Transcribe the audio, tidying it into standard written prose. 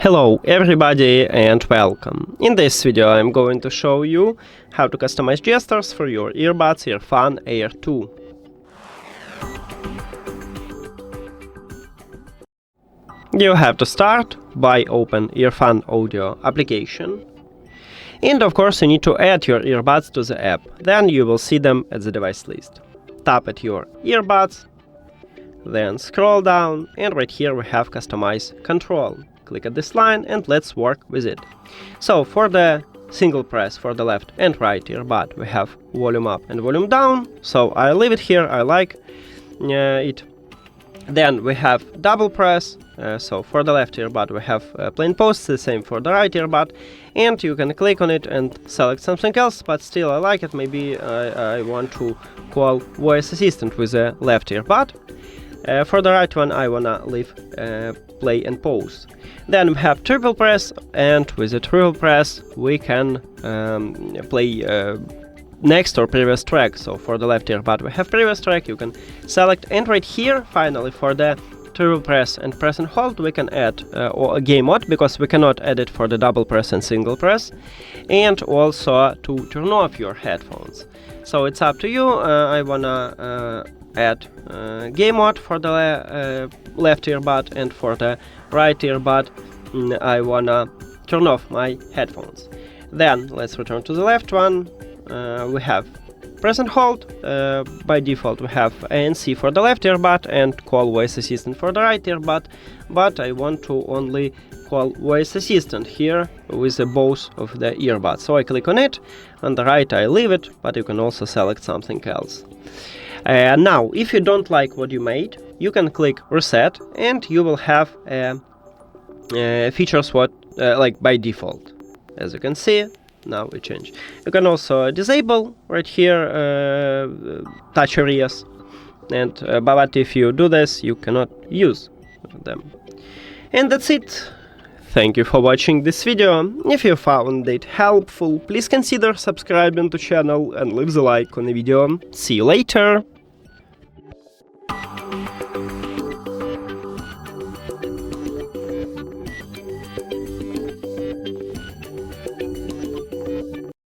Hello everybody and welcome. In this video I'm going to show you how to customize gestures for your earbuds EARFUN Air 2. You have to start by open EARFUN audio application. And of course you need to add your earbuds to the app, then you will see them at the device list. Tap at your earbuds, then scroll down, and right here we have customize control. Click at this line and let's work with it. So for the single press for the left and right earbud we have volume up and volume down, so I leave it here, I like it. Then we have double press, so for the left earbud we have plain pause, the same for the right earbud, and you can click on it and select something else, but still I like it. Maybe I want to call voice assistant with the left earbud. For the right one I wanna leave play and pause. Then we have triple press, and with the triple press we can play next or previous track. So for the left earbud we have previous track, you can select, and right here finally for the triple press and press and hold we can add a game mode, because we cannot add it for the double press and single press, and also to turn off your headphones. So it's up to you. I wanna add game mode for the left earbud, and for the right earbud I wanna turn off my headphones. Then let's return to the left one. We have press and hold. By default we have ANC for the left earbud and call voice assistant for the right earbud, but I want to only call voice assistant here with both of the earbuds. So I click on it. On the right I leave it, but you can also select something else. Now, if you don't like what you made, you can click reset, and you will have features like by default. As you can see, now we change. You can also disable right here touch areas, and but if you do this, you cannot use them. And that's it. Thank you for watching this video. If you found it helpful, please consider subscribing to channel and leave the like on the video. See you later!